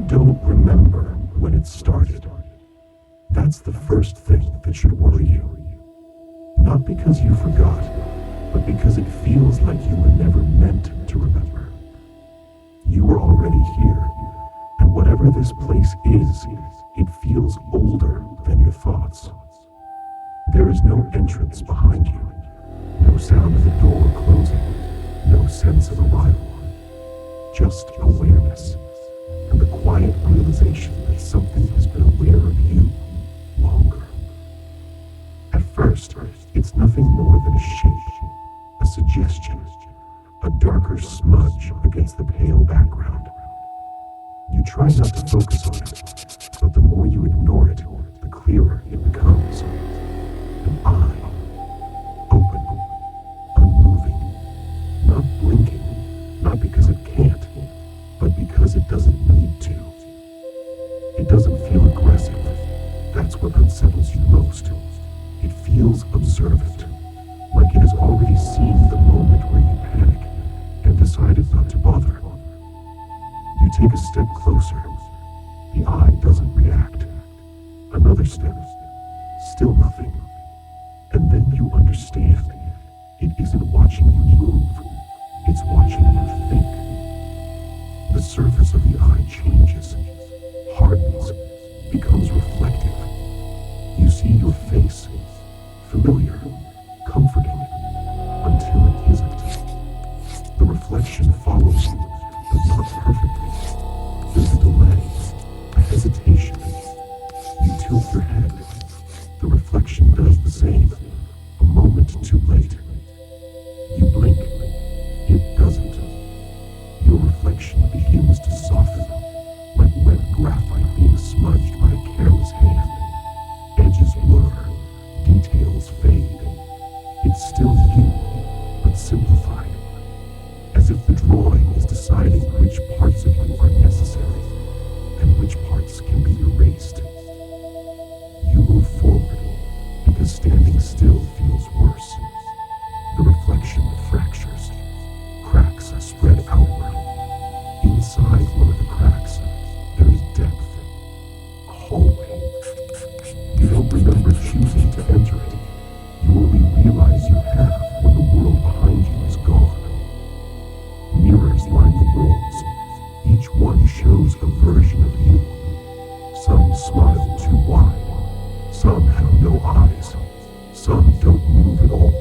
don't remember when it started. That's the first thing that should worry you. Not because you forgot, but because it feels like you were never meant to remember. You were already here, and whatever this place is, it feels older than your thoughts. There is no entrance behind you, no sound of the door closing, no sense of arrival. Just awareness, and the quiet realization that something has been aware of you longer. At first, it's nothing more than a shape, a suggestion, a darker smudge against the pale background. You try not to focus on it, but the more you ignore it, the clearer it becomes. An eye, open, unmoving, not blinking, not because it can't, but because it doesn't need to. It doesn't feel aggressive. That's what unsettles you most. It feels observant, like it has already seen the moment where you panic and decided not to bother. You take a step closer. The eye doesn't react. Another step. Still nothing. And then you understand. It isn't watching you move. It's watching you think. The surface of the eye changes, hardens, becomes reflective. You see your face, familiar, comforting, until it isn't. The reflection follows you, but not perfectly. There's a delay, a hesitation. You tilt your head. The reflection does the same, a moment too late. You blink. It doesn't. Your reflection begins to soften, like wet graphite being smudged by a careless hand. Edges blur, details fade. It's still you, but simplified, as if the drawing is deciding which parts of you are necessary and which parts can be erased. You move forward, because standing still feels worse. The reflection fractures. Cracks spread outward. Inside one of the cracks, there is depth. A hallway. You don't remember choosing to enter it. You only realize you have when the world behind you is gone. Mirrors line the walls. Each one shows a version of you. Some smile too wide. Some have no eyes. Some don't move at all.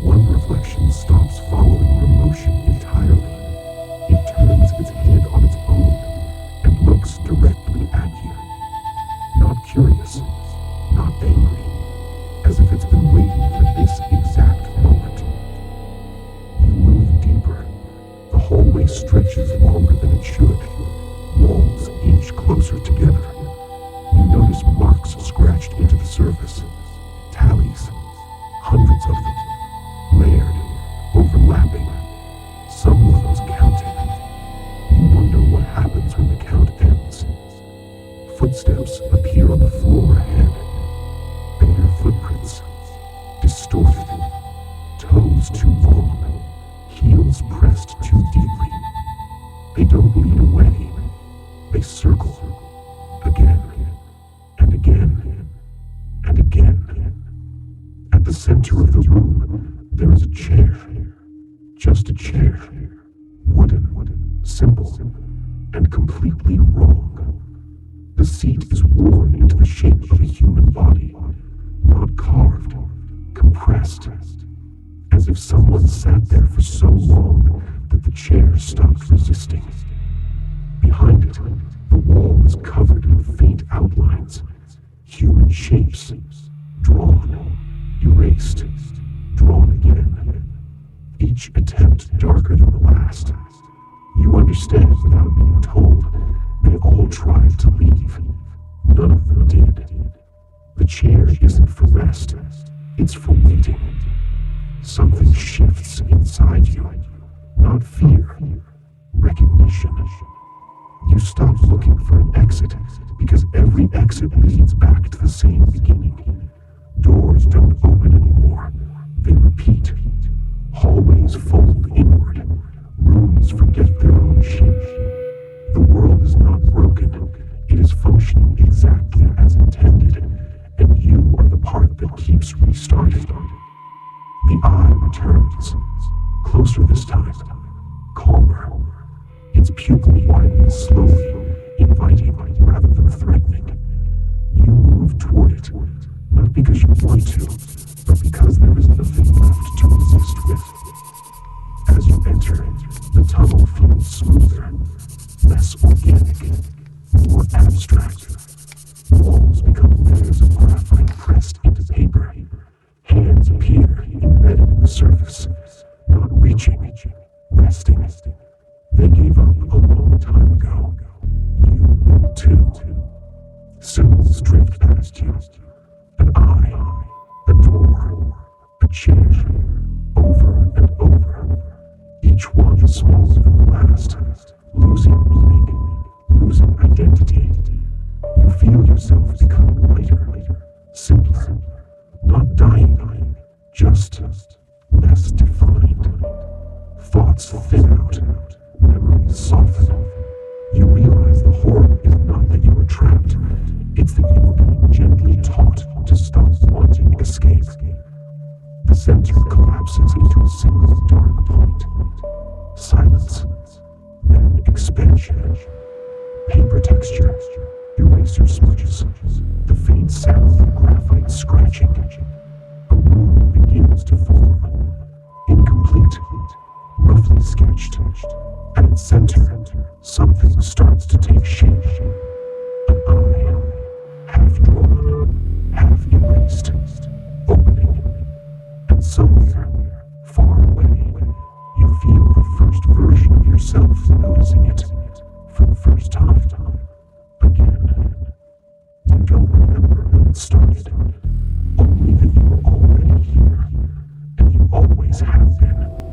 One reflection stops following your motion entirely. It turns its head on its own and looks directly at you. Not curious, not angry, as if it's been waiting for this exact moment. You move deeper. The hallway stretches longer than it should. Walls inch closer together. You notice marks scratched into the surface. Tallies, hundreds of them, layered, overlapping. Someone's counting. You wonder what happens when the count ends. Footsteps appear on the floor ahead. Bare footprints, distorted. Toes too long, heels pressed too deeply. They don't lead away. They circle. Again, and again, and again. At the center of the room, there is a chair. Just a chair. Wooden, simple, and completely wrong. The seat is worn into the shape of a human body, not carved, compressed, as if someone sat there for so long that the chair stopped resisting. Behind it, the wall is covered in faint outlines, human shapes, drawn, erased, drawn again. Each attempt darker than the last. You understand without being told. They all tried to leave. None of them did. The chair isn't for rest. It's for waiting. Something shifts inside you. Not fear. Recognition. You stop looking for an exit because every exit leads back to the same beginning. Doors don't open anymore. They repeat. Hallways fold inward. Rooms forget their own shape. The world is not broken. keeps restarting. The eye returns, closer this time, calmer. Its pupil widens slowly, inviting rather than threatening. You move toward it, not because you want to, but because there is nothing left to resist with. As you enter, the tunnel feels smoother, less organic, more abstract. Walls become layers of graphite pressed into paper. Hands appear embedded in the surface, not reaching, resting. They gave up a long time ago. You will too. Symbols drift past you. An eye, a door, a chair, over and over. Each one smaller than the last, losing meaning, losing identity. You feel yourself becoming lighter, simpler, not dying, just less defined. Thoughts thin out, memories soften. You realize the horror is not that you are trapped, it's that you are being gently taught to stop wanting escape. The center collapses into a single dark point. Silence, then expansion. Paper texture, eraser smudges, the faint sound of graphite scratching. A room begins to form. Incomplete, roughly sketched. At its center, something starts to take shape. An eye, half drawn, half erased, opening. And somewhere, far away, you feel the first version of yourself noticing it for the first time. Again. You don't remember when it started, only that you were already here, and you always have been.